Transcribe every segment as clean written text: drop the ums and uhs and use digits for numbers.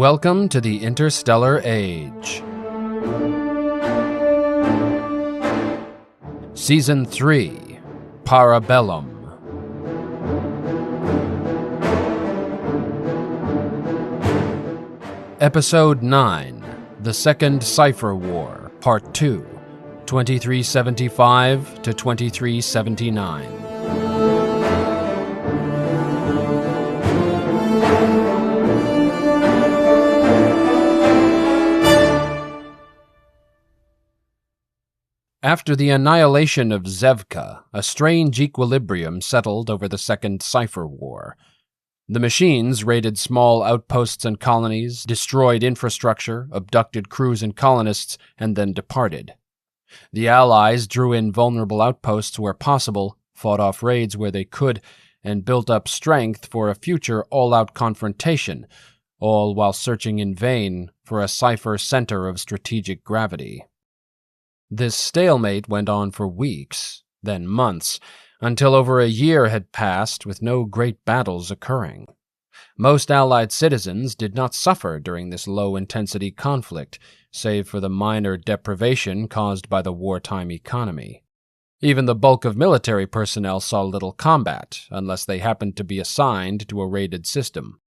Welcome to the Interstellar Age. Season 3, Parabellum. Episode 9, The Second Cipher War, Part 2, 2375 to 2379. After the annihilation of Zevka, a strange equilibrium settled over the Second Cipher War. The machines raided small outposts and colonies, destroyed infrastructure, abducted crews and colonists, and then departed. The Allies drew in vulnerable outposts where possible, fought off raids where they could, and built up strength for a future all-out confrontation, all while searching in vain for a Cipher center of strategic gravity. This stalemate went on for weeks, then months, until over a year had passed with no great battles occurring. Most Allied citizens did not suffer during this low-intensity conflict, save for the minor deprivation caused by the wartime economy. Even the bulk of military personnel saw little combat, unless they happened to be assigned to a raided system.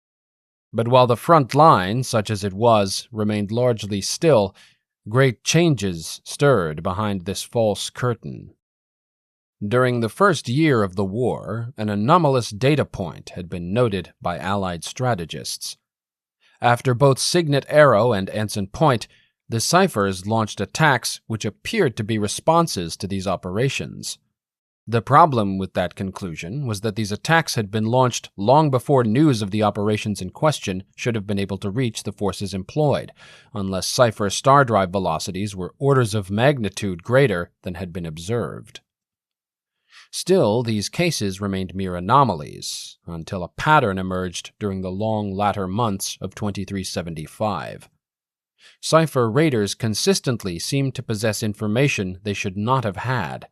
But while the front line, such as it was, remained largely still, great changes stirred behind this false curtain. During the first year of the war, an anomalous data point had been noted by Allied strategists. After both Signet Arrow and Ensign Point, the Ciphers launched attacks which appeared to be responses to these operations. The problem with that conclusion was that these attacks had been launched long before news of the operations in question should have been able to reach the forces employed, unless Cipher star drive velocities were orders of magnitude greater than had been observed. Still, these cases remained mere anomalies, until a pattern emerged during the long latter months of 2375. Cipher raiders consistently seemed to possess information they should not have had.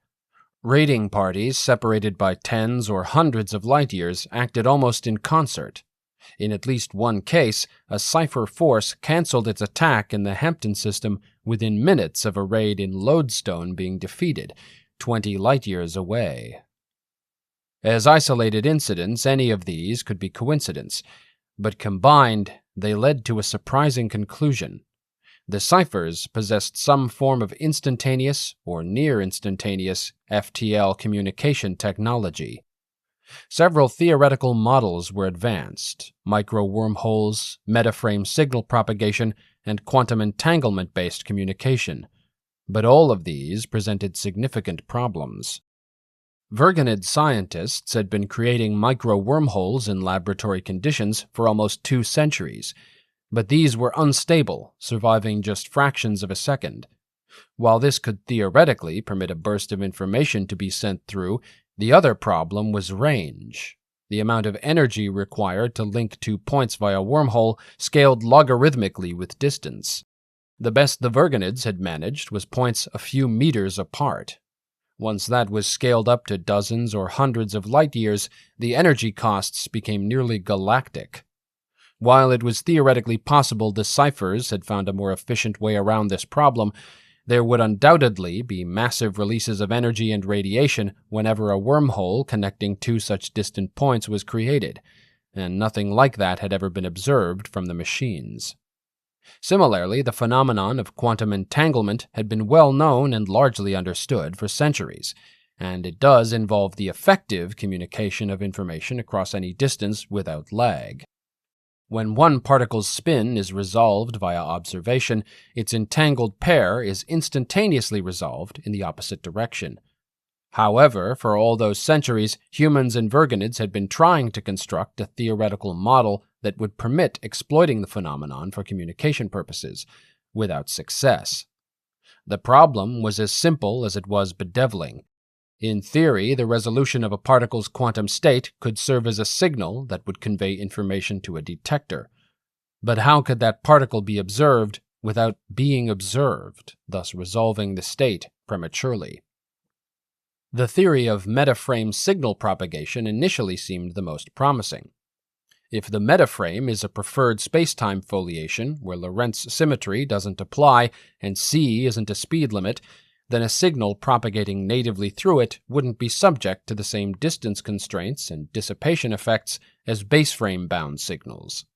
Raiding parties, separated by tens or hundreds of light-years, acted almost in concert. In at least one case, a Cipher force canceled its attack in the Hampton system within minutes of a raid in Lodestone being defeated, 20 light-years away. As isolated incidents, any of these could be coincidence, but combined, they led to a surprising conclusion. The Ciphers possessed some form of instantaneous or near-instantaneous FTL communication technology. Several theoretical models were advanced: micro-wormholes, metaframe signal propagation, and quantum entanglement-based communication. But all of these presented significant problems. Verganid scientists had been creating micro-wormholes in laboratory conditions for almost 2 centuries, but these were unstable, surviving just fractions of a second. While this could theoretically permit a burst of information to be sent through, the other problem was range. The amount of energy required to link 2 points via wormhole scaled logarithmically with distance. The best the Verganids had managed was points a few meters apart. Once that was scaled up to dozens or hundreds of light-years, the energy costs became nearly galactic. While it was theoretically possible the Ciphers had found a more efficient way around this problem, there would undoubtedly be massive releases of energy and radiation whenever a wormhole connecting 2 such distant points was created, and nothing like that had ever been observed from the machines. Similarly, the phenomenon of quantum entanglement had been well known and largely understood for centuries, and it does involve the effective communication of information across any distance without lag. When one particle's spin is resolved via observation, its entangled pair is instantaneously resolved in the opposite direction. However, for all those centuries, humans and Verganids had been trying to construct a theoretical model that would permit exploiting the phenomenon for communication purposes, without success. The problem was as simple as it was bedeviling. In theory, the resolution of a particle's quantum state could serve as a signal that would convey information to a detector. But how could that particle be observed without being observed, thus resolving the state prematurely? The theory of metaframe signal propagation initially seemed the most promising. If the metaframe is a preferred spacetime foliation where Lorentz symmetry doesn't apply and c isn't a speed limit, then a signal propagating natively through it wouldn't be subject to the same distance constraints and dissipation effects as baseframe-bound signals.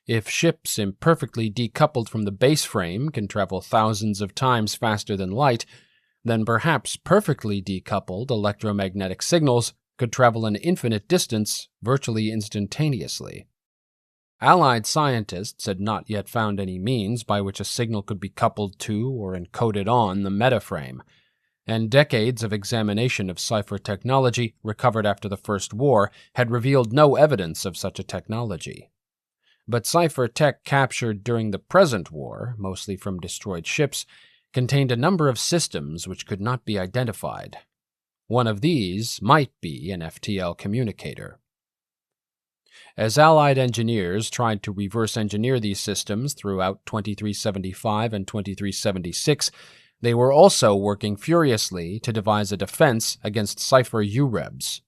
If ships imperfectly decoupled from the baseframe can travel thousands of times faster than light, then perhaps perfectly decoupled electromagnetic signals could travel an infinite distance virtually instantaneously. Allied scientists had not yet found any means by which a signal could be coupled to or encoded on the metaframe, and decades of examination of Cipher technology recovered after the First War had revealed no evidence of such a technology. But Cipher tech captured during the present war, mostly from destroyed ships, contained a number of systems which could not be identified. One of these might be an FTL communicator. As Allied engineers tried to reverse engineer these systems throughout 2375 and 2376, they were also working furiously to devise a defense against Cipher UREBs.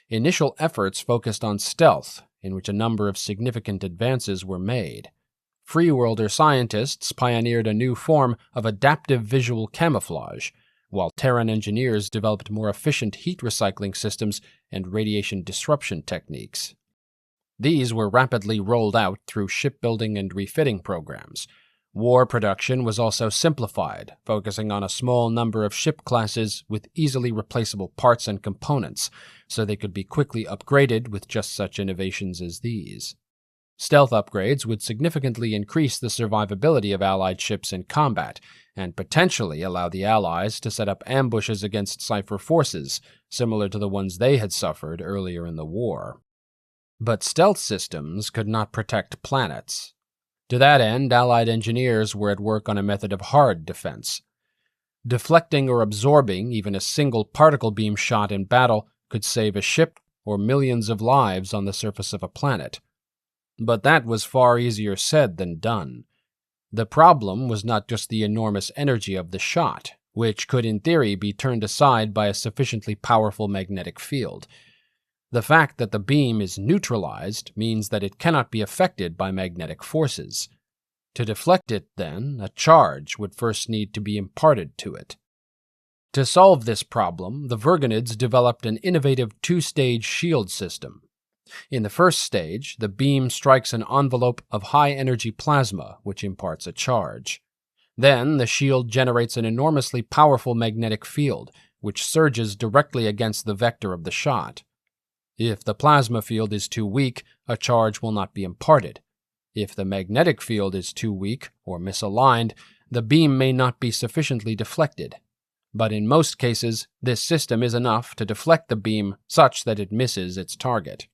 Initial efforts focused on stealth, in which a number of significant advances were made. Freeworlder scientists pioneered a new form of adaptive visual camouflage, while Terran engineers developed more efficient heat recycling systems and radiation disruption techniques. These were rapidly rolled out through shipbuilding and refitting programs. War production was also simplified, focusing on a small number of ship classes with easily replaceable parts and components, so they could be quickly upgraded with just such innovations as these. Stealth upgrades would significantly increase the survivability of Allied ships in combat, and potentially allow the Allies to set up ambushes against Cipher forces, similar to the ones they had suffered earlier in the war. But stealth systems could not protect planets. To that end, Allied engineers were at work on a method of hard defense. Deflecting or absorbing even a single particle beam shot in battle could save a ship or millions of lives on the surface of a planet. But that was far easier said than done. The problem was not just the enormous energy of the shot, which could in theory be turned aside by a sufficiently powerful magnetic field. The fact that the beam is neutralized means that it cannot be affected by magnetic forces. To deflect it, then, a charge would first need to be imparted to it. To solve this problem, the Virginids developed an innovative two-stage shield system. In the first stage, the beam strikes an envelope of high-energy plasma, which imparts a charge. Then, the shield generates an enormously powerful magnetic field, which surges directly against the vector of the shot. If the plasma field is too weak, a charge will not be imparted. If the magnetic field is too weak or misaligned, the beam may not be sufficiently deflected. But in most cases, this system is enough to deflect the beam such that it misses its target.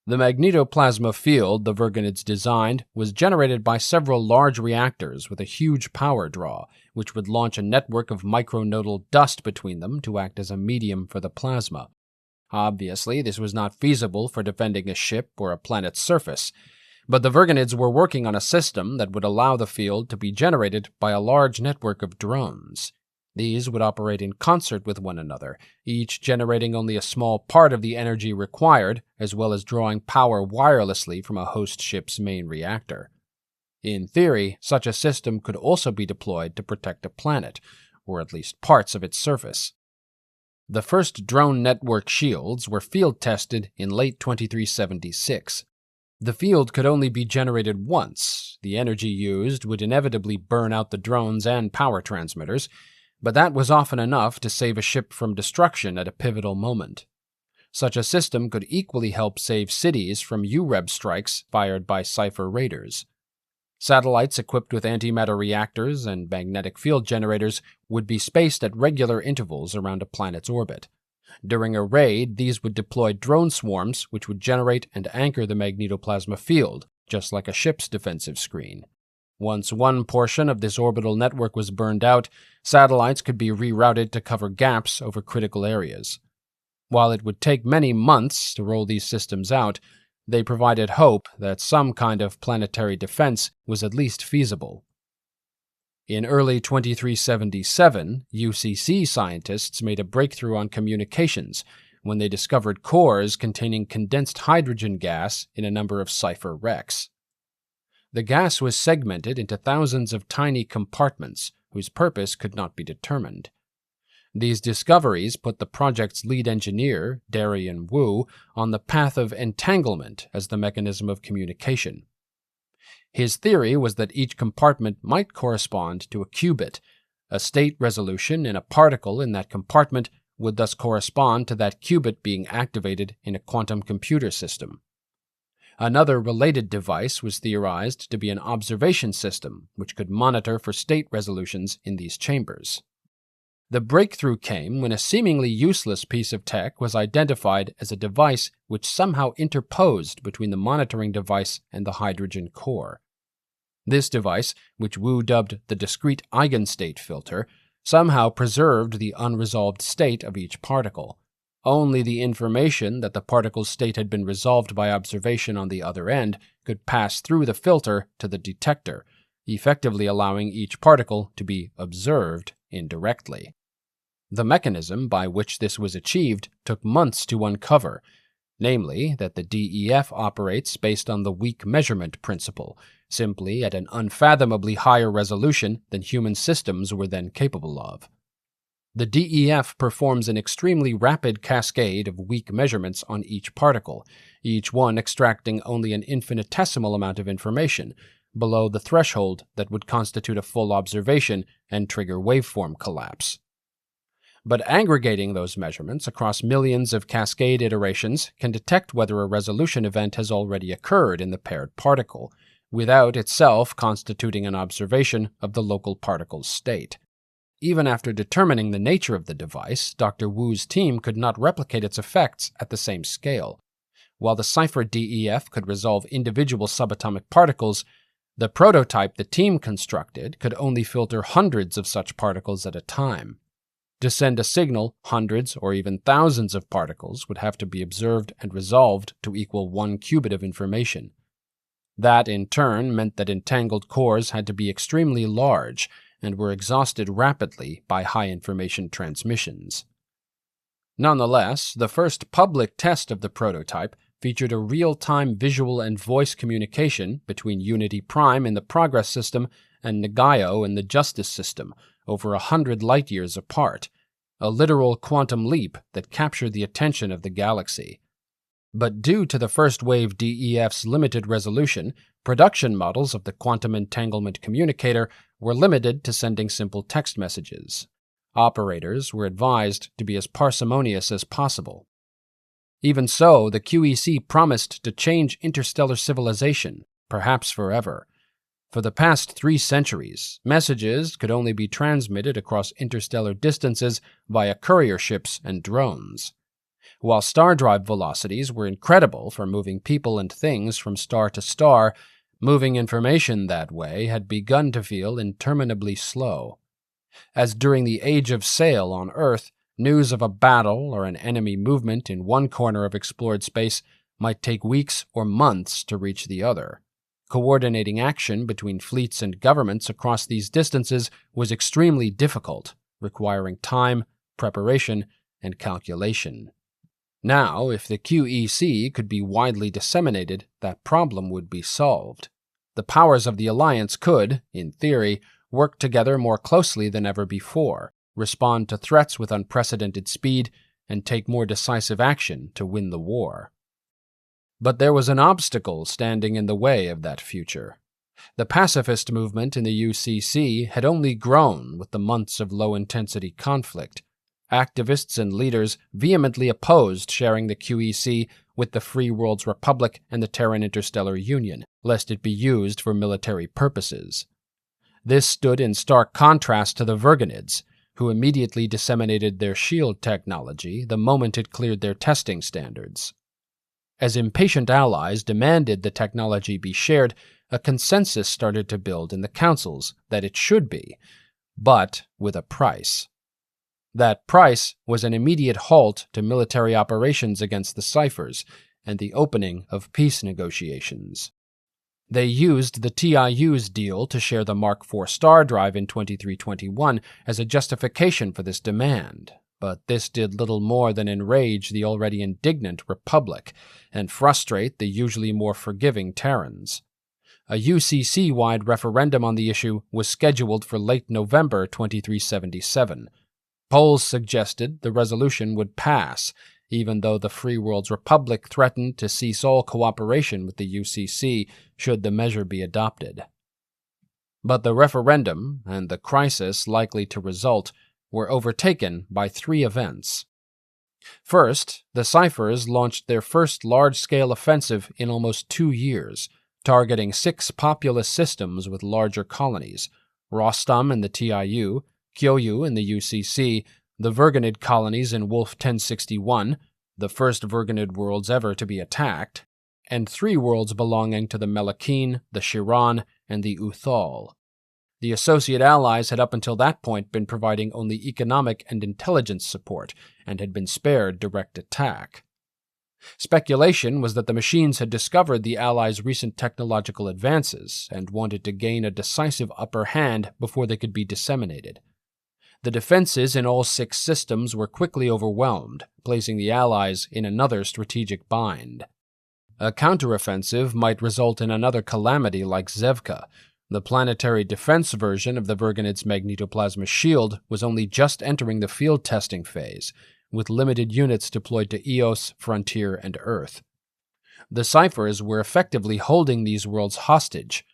The magnetoplasma field the Virginids designed was generated by several large reactors with a huge power draw, which would launch a network of micronodal dust between them to act as a medium for the plasma. Obviously, this was not feasible for defending a ship or a planet's surface, but the Virginids were working on a system that would allow the field to be generated by a large network of drones. These would operate in concert with one another, each generating only a small part of the energy required, as well as drawing power wirelessly from a host ship's main reactor. In theory, such a system could also be deployed to protect a planet, or at least parts of its surface. The first drone network shields were field-tested in late 2376. The field could only be generated once. The energy used would inevitably burn out the drones and power transmitters, but that was often enough to save a ship from destruction at a pivotal moment. Such a system could equally help save cities from UREB strikes fired by Cipher raiders. Satellites equipped with antimatter reactors and magnetic field generators would be spaced at regular intervals around a planet's orbit. During a raid, these would deploy drone swarms which would generate and anchor the magnetoplasma field, just like a ship's defensive screen. Once one portion of this orbital network was burned out, satellites could be rerouted to cover gaps over critical areas. While it would take many months to roll these systems out, they provided hope that some kind of planetary defense was at least feasible. In early 2377, UCC scientists made a breakthrough on communications when they discovered cores containing condensed hydrogen gas in a number of Cipher wrecks. The gas was segmented into thousands of tiny compartments whose purpose could not be determined. These discoveries put the project's lead engineer, Darian Wu, on the path of entanglement as the mechanism of communication. His theory was that each compartment might correspond to a qubit. A state resolution in a particle in that compartment would thus correspond to that qubit being activated in a quantum computer system. Another related device was theorized to be an observation system which could monitor for state resolutions in these chambers. The breakthrough came when a seemingly useless piece of tech was identified as a device which somehow interposed between the monitoring device and the hydrogen core. This device, which Wu dubbed the discrete eigenstate filter, somehow preserved the unresolved state of each particle. Only the information that the particle's state had been resolved by observation on the other end could pass through the filter to the detector, effectively allowing each particle to be observed indirectly. The mechanism by which this was achieved took months to uncover, namely that the DEF operates based on the weak measurement principle, simply at an unfathomably higher resolution than human systems were then capable of. The DEF performs an extremely rapid cascade of weak measurements on each particle, each one extracting only an infinitesimal amount of information, below the threshold that would constitute a full observation and trigger waveform collapse. But aggregating those measurements across millions of cascade iterations can detect whether a resolution event has already occurred in the paired particle, without itself constituting an observation of the local particle's state. Even after determining the nature of the device, Dr. Wu's team could not replicate its effects at the same scale. While the Cipher DEF could resolve individual subatomic particles, the prototype the team constructed could only filter hundreds of such particles at a time. To send a signal, hundreds or even thousands of particles would have to be observed and resolved to equal 1 qubit of information. That, in turn, meant that entangled cores had to be extremely large and were exhausted rapidly by high information transmissions. Nonetheless, the first public test of the prototype featured a real-time visual and voice communication between Unity Prime in the Progress System and Nagayo in the Justice System, over 100 light-years apart, a literal quantum leap that captured the attention of the galaxy. But due to the first-wave DEF's limited resolution, production models of the quantum entanglement communicator were limited to sending simple text messages. Operators were advised to be as parsimonious as possible. Even so, the QEC promised to change interstellar civilization, perhaps forever. For the past 3 centuries, messages could only be transmitted across interstellar distances via courier ships and drones. While star drive velocities were incredible for moving people and things from star to star, moving information that way had begun to feel interminably slow. As during the Age of Sail on Earth, news of a battle or an enemy movement in one corner of explored space might take weeks or months to reach the other. Coordinating action between fleets and governments across these distances was extremely difficult, requiring time, preparation, and calculation. Now, if the QEC could be widely disseminated, that problem would be solved. The powers of the Alliance could, in theory, work together more closely than ever before, respond to threats with unprecedented speed, and take more decisive action to win the war. But there was an obstacle standing in the way of that future. The pacifist movement in the UCC had only grown with the months of low-intensity conflict. Activists and leaders vehemently opposed sharing the QEC with the Free Worlds Republic and the Terran Interstellar Union, lest it be used for military purposes. This stood in stark contrast to the Vergonids, who immediately disseminated their shield technology the moment it cleared their testing standards. As impatient allies demanded the technology be shared, a consensus started to build in the councils that it should be, but with a price. That price was an immediate halt to military operations against the Ciphers and the opening of peace negotiations. They used the TIU's deal to share the Mark IV star drive in 2321 as a justification for this demand, but this did little more than enrage the already indignant Republic and frustrate the usually more forgiving Terrans. A UCC-wide referendum on the issue was scheduled for late November 2377. Polls suggested the resolution would pass, even though the Free World's Republic threatened to cease all cooperation with the UCC should the measure be adopted. But the referendum, and the crisis likely to result, were overtaken by three events. First, the Ciphers launched their first large-scale offensive in almost 2 years, targeting 6 populous systems with larger colonies: Rostam in the TIU, Kyoyu in the UCC, the Virganid colonies in Wolf 1061, the first Virganid worlds ever to be attacked, and 3 worlds belonging to the Melakine, the Shiran, and the Uthal. The Associate Allies had up until that point been providing only economic and intelligence support, and had been spared direct attack. Speculation was that the machines had discovered the Allies' recent technological advances, and wanted to gain a decisive upper hand before they could be disseminated. The defenses in all 6 systems were quickly overwhelmed, placing the Allies in another strategic bind. A counteroffensive might result in another calamity like Zevka. The planetary defense version of the Virganid's magnetoplasma shield was only just entering the field testing phase, with limited units deployed to Eos, Frontier, and Earth. The Ciphers were effectively holding these worlds hostage,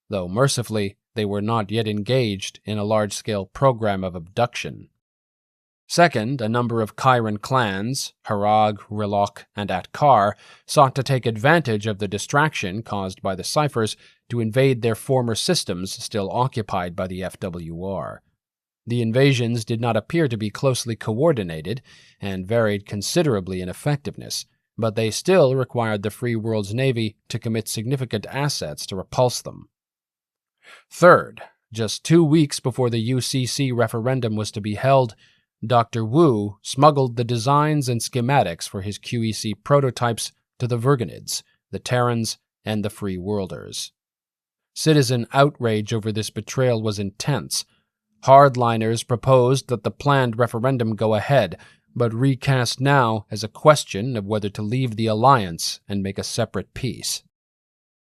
though mercifully they were not yet engaged in a large-scale program of abduction. Second, a number of Chiron clans, Harag, Rilok, and Atkar, sought to take advantage of the distraction caused by the Ciphers to invade their former systems still occupied by the FWR. The invasions did not appear to be closely coordinated and varied considerably in effectiveness, but they still required the Free World's Navy to commit significant assets to repulse them. Third, just 2 weeks before the UCC referendum was to be held, Dr. Wu smuggled the designs and schematics for his QEC prototypes to the Virganids, the Terrans, and the Free Worlders. Citizen outrage over this betrayal was intense. Hardliners proposed that the planned referendum go ahead, but recast now as a question of whether to leave the alliance and make a separate peace.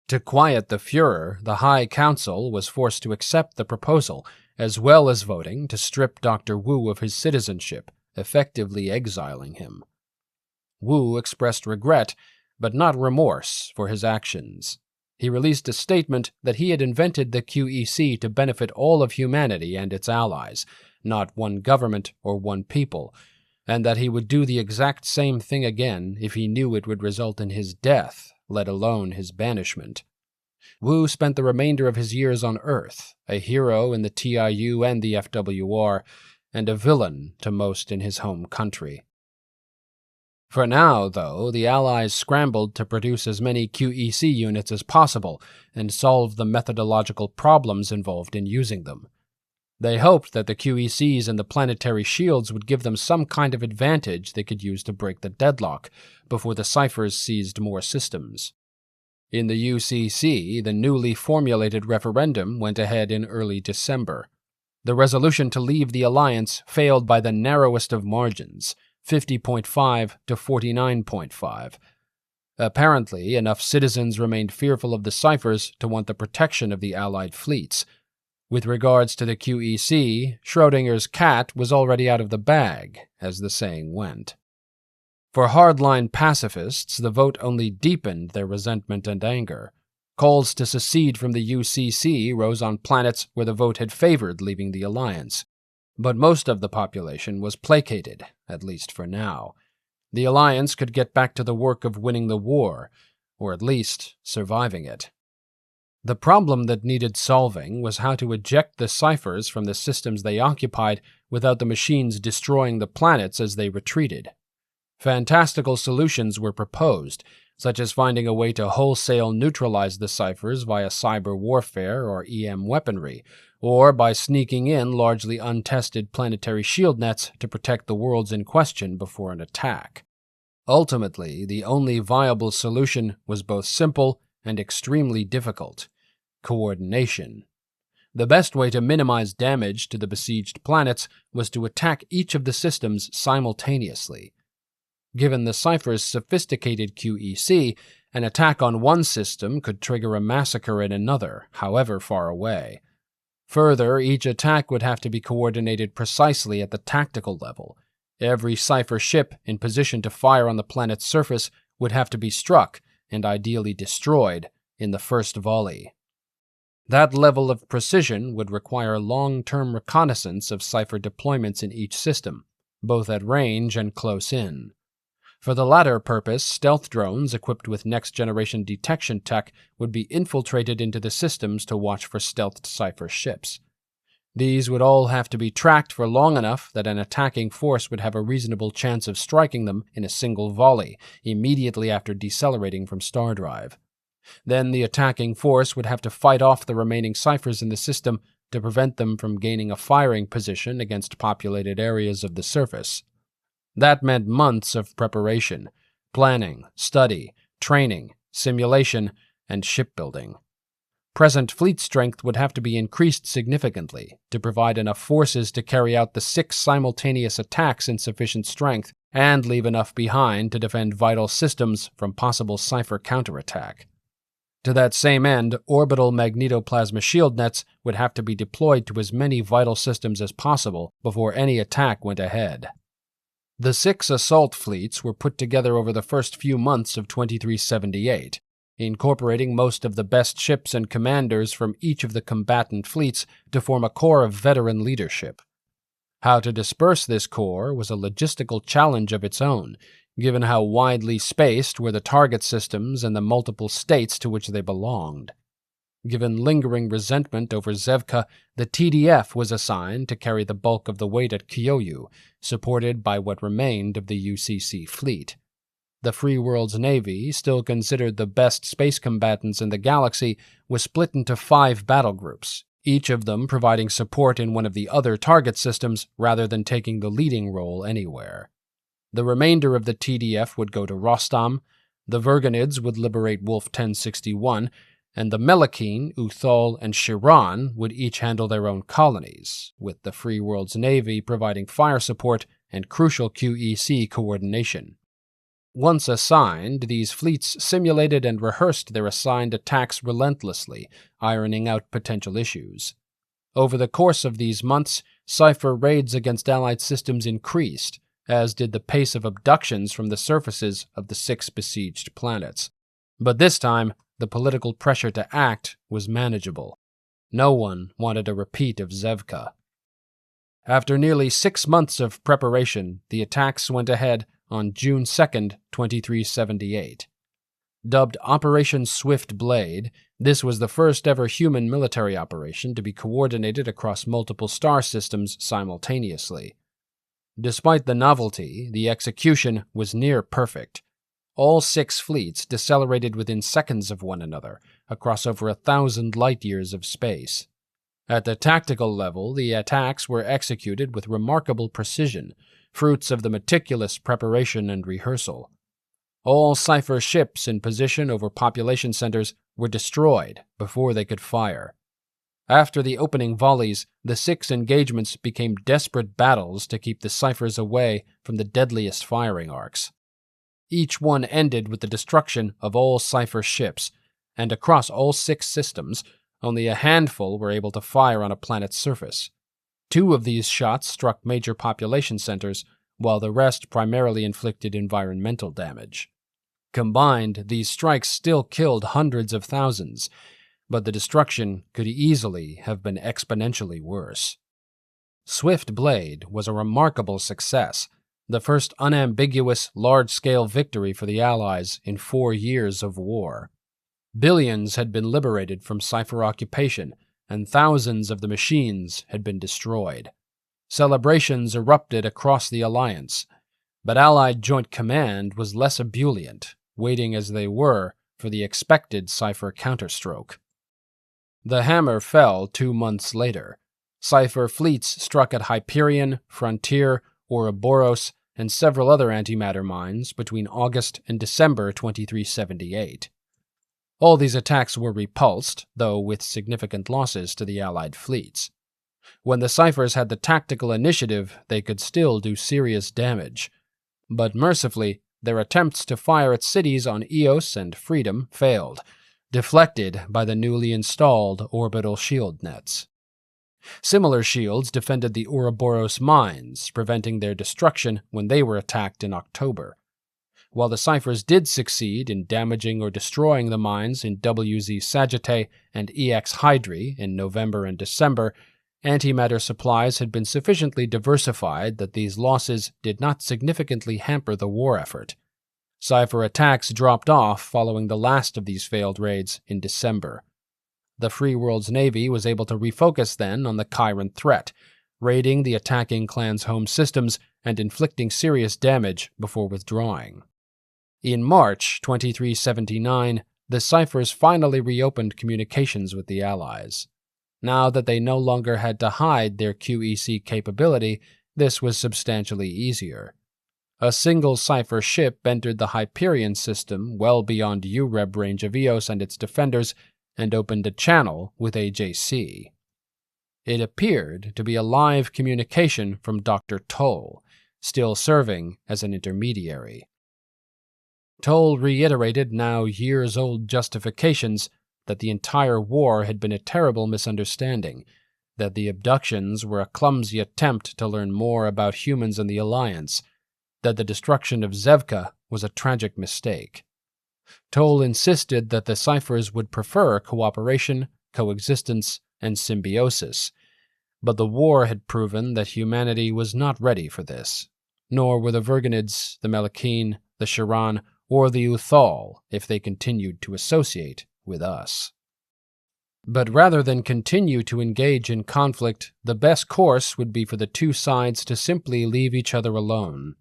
To quiet the furor, the High Council was forced to accept the proposal, as well as voting to strip Dr. Wu of his citizenship, effectively exiling him. Wu expressed regret, but not remorse, for his actions. He released a statement that he had invented the QEC to benefit all of humanity and its allies, not one government or one people, and that he would do the exact same thing again if he knew it would result in his death, let alone his banishment. Wu spent the remainder of his years on Earth, a hero in the TIU and the FWR, and a villain to most in his home country. For now, though, the Allies scrambled to produce as many QEC units as possible and solve the methodological problems involved in using them. They hoped that the QECs and the planetary shields would give them some kind of advantage they could use to break the deadlock before the Ciphers seized more systems. In the UCC, the newly formulated referendum went ahead in early December. The resolution to leave the alliance failed by the narrowest of margins, 50.5 to 49.5. Apparently, enough citizens remained fearful of the Ciphers to want the protection of the Allied fleets. With regards to the QEC, Schrodinger's cat was already out of the bag, as the saying went. For hardline pacifists, the vote only deepened their resentment and anger. Calls to secede from the UCC rose on planets where the vote had favored leaving the alliance. But most of the population was placated, at least for now. The alliance could get back to the work of winning the war, or at least surviving it. The problem that needed solving was how to eject the Ciphers from the systems they occupied without the machines destroying the planets as they retreated. Fantastical solutions were proposed, such as finding a way to wholesale neutralize the Ciphers via cyber warfare or EM weaponry, or by sneaking in largely untested planetary shield nets to protect the worlds in question before an attack. Ultimately, the only viable solution was both simple and extremely difficult: coordination. The best way to minimize damage to the besieged planets was to attack each of the systems simultaneously. Given the Cipher's sophisticated QEC, an attack on one system could trigger a massacre in another, however far away. Further, each attack would have to be coordinated precisely at the tactical level. Every Cipher ship in position to fire on the planet's surface would have to be struck, and ideally destroyed, in the first volley. That level of precision would require long-term reconnaissance of Cipher deployments in each system, both at range and close in. For the latter purpose, stealth drones equipped with next-generation detection tech would be infiltrated into the systems to watch for stealthed Cipher ships. These would all have to be tracked for long enough that an attacking force would have a reasonable chance of striking them in a single volley, immediately after decelerating from star drive. Then the attacking force would have to fight off the remaining Ciphers in the system to prevent them from gaining a firing position against populated areas of the surface. That meant months of preparation, planning, study, training, simulation, and shipbuilding. Present fleet strength would have to be increased significantly to provide enough forces to carry out the 6 simultaneous attacks in sufficient strength and leave enough behind to defend vital systems from possible Cipher counterattack. To that same end, orbital magnetoplasma shield nets would have to be deployed to as many vital systems as possible before any attack went ahead. The 6 assault fleets were put together over the first few months of 2378, incorporating most of the best ships and commanders from each of the combatant fleets to form a core of veteran leadership. How to disperse this core was a logistical challenge of its own, given how widely spaced were the target systems and the multiple states to which they belonged. Given lingering resentment over Zevka, the TDF was assigned to carry the bulk of the weight at Kyoyu, supported by what remained of the UCC fleet. The Free World's Navy, still considered the best space combatants in the galaxy, was split into 5 battle groups, each of them providing support in one of the other target systems rather than taking the leading role anywhere. The remainder of the TDF would go to Rostam, the Verganids would liberate Wolf 1061, and the Melekine, Uthal, and Shiran would each handle their own colonies, with the Free World's Navy providing fire support and crucial QEC coordination. Once assigned, these fleets simulated and rehearsed their assigned attacks relentlessly, ironing out potential issues. Over the course of these months, Cipher raids against Allied systems increased, as did the pace of abductions from the surfaces of the 6 besieged planets. But this time, the political pressure to act was manageable. No one wanted a repeat of Zevka. After nearly 6 months of preparation, the attacks went ahead on June 2nd, 2378. Dubbed Operation Swift Blade, this was the first ever human military operation to be coordinated across multiple star systems simultaneously. Despite the novelty, the execution was near perfect. All 6 fleets decelerated within seconds of one another, across over 1,000 light-years of space. At the tactical level, the attacks were executed with remarkable precision, fruits of the meticulous preparation and rehearsal. All Cipher ships in position over population centers were destroyed before they could fire. After the opening volleys, the 6 engagements became desperate battles to keep the Ciphers away from the deadliest firing arcs. Each one ended with the destruction of all Cipher ships, and across all 6 systems, only a handful were able to fire on a planet's surface. 2 of these shots struck major population centers, while the rest primarily inflicted environmental damage. Combined, these strikes still killed hundreds of thousands, but the destruction could easily have been exponentially worse. Swift Blade was a remarkable success, the first unambiguous, large-scale victory for the Allies in 4 years of war. Billions had been liberated from Cipher occupation, and thousands of the machines had been destroyed. Celebrations erupted across the Alliance, but Allied Joint Command was less ebullient, waiting as they were for the expected Cipher counterstroke. The hammer fell 2 months later. Cipher fleets struck at Hyperion, Frontier, Ouroboros, and several other antimatter mines between August and December 2378. All these attacks were repulsed, though with significant losses to the Allied fleets. When the Ciphers had the tactical initiative, they could still do serious damage. But mercifully, their attempts to fire at cities on Eos and Freedom failed, deflected by the newly installed orbital shield nets. Similar shields defended the Ouroboros mines, preventing their destruction when they were attacked in October. While the Ciphers did succeed in damaging or destroying the mines in WZ Sagittae and EX Hydri in November and December, antimatter supplies had been sufficiently diversified that these losses did not significantly hamper the war effort. Cipher attacks dropped off following the last of these failed raids in December. The Free World's Navy was able to refocus then on the Chiron threat, raiding the attacking clan's home systems and inflicting serious damage before withdrawing. In March 2379, the Ciphers finally reopened communications with the Allies. Now that they no longer had to hide their QEC capability, this was substantially easier. A single Cipher ship entered the Hyperion system well beyond UREB range of Eos and its defenders and opened a channel with AJC. It appeared to be a live communication from Dr. Toll, still serving as an intermediary. Toll reiterated now years-old justifications that the entire war had been a terrible misunderstanding, that the abductions were a clumsy attempt to learn more about humans and the Alliance, that the destruction of Zevka was a tragic mistake. Toll insisted that the Ciphers would prefer cooperation, coexistence, and symbiosis, but the war had proven that humanity was not ready for this, nor were the Verganids, the Melekine, the Shiran, or the Uthal if they continued to associate with us. But rather than continue to engage in conflict, the best course would be for the two sides to simply leave each other alone.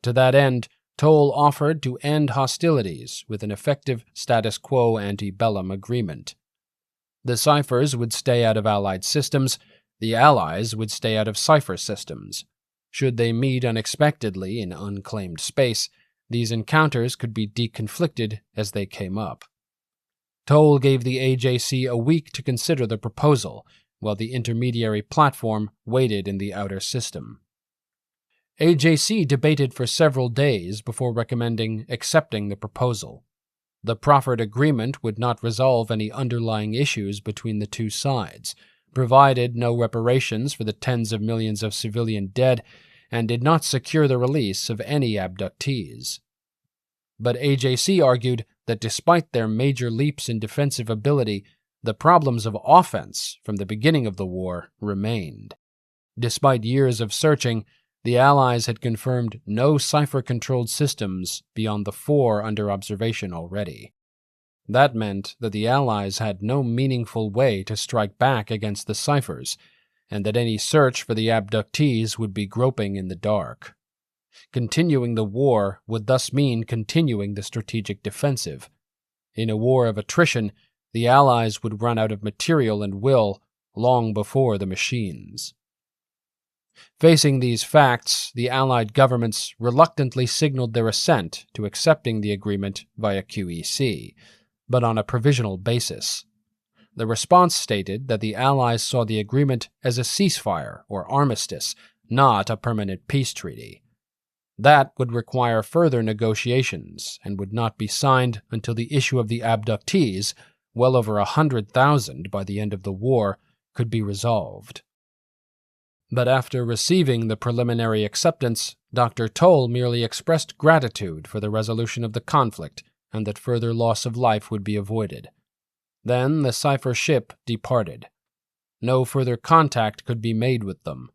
To that end, Toll offered to end hostilities with an effective status quo antebellum agreement. The Ciphers would stay out of Allied systems, the Allies would stay out of Cipher systems. Should they meet unexpectedly in unclaimed space, these encounters could be deconflicted as they came up. Toll gave the AJC a week to consider the proposal, while the intermediary platform waited in the outer system. AJC debated for several days before recommending accepting the proposal. The proffered agreement would not resolve any underlying issues between the two sides, provided no reparations for the tens of millions of civilian dead, and did not secure the release of any abductees. But AJC argued that despite their major leaps in defensive ability, the problems of offense from the beginning of the war remained. Despite years of searching, the Allies had confirmed no Cipher-controlled systems beyond the 4 under observation already. That meant that the Allies had no meaningful way to strike back against the Ciphers, and that any search for the abductees would be groping in the dark. Continuing the war would thus mean continuing the strategic defensive. In a war of attrition, the Allies would run out of material and will long before the machines. Facing these facts, the Allied governments reluctantly signaled their assent to accepting the agreement via QEC, but on a provisional basis. The response stated that the Allies saw the agreement as a ceasefire or armistice, not a permanent peace treaty. That would require further negotiations and would not be signed until the issue of the abductees, well over 100,000 by the end of the war, could be resolved. But after receiving the preliminary acceptance, Dr. Toll merely expressed gratitude for the resolution of the conflict and that further loss of life would be avoided. Then the Cipher ship departed. No further contact could be made with them.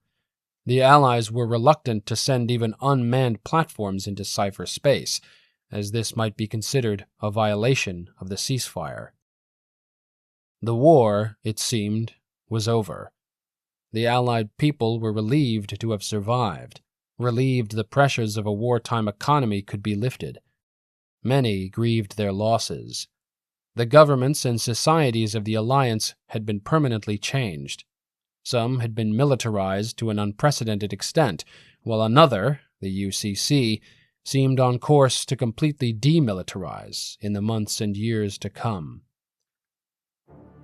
The Allies were reluctant to send even unmanned platforms into Cipher space, as this might be considered a violation of the ceasefire. The war, it seemed, was over. The Allied people were relieved to have survived, relieved the pressures of a wartime economy could be lifted. Many grieved their losses. The governments and societies of the Alliance had been permanently changed. Some had been militarized to an unprecedented extent, while another, the UCC, seemed on course to completely demilitarize in the months and years to come.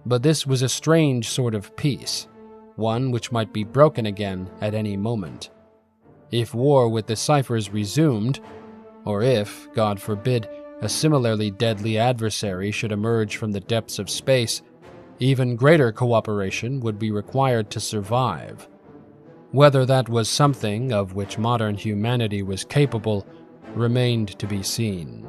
But this was a strange sort of peace, one which might be broken again at any moment. If war with the Ciphers resumed, or if, God forbid, a similarly deadly adversary should emerge from the depths of space, even greater cooperation would be required to survive. Whether that was something of which modern humanity was capable remained to be seen.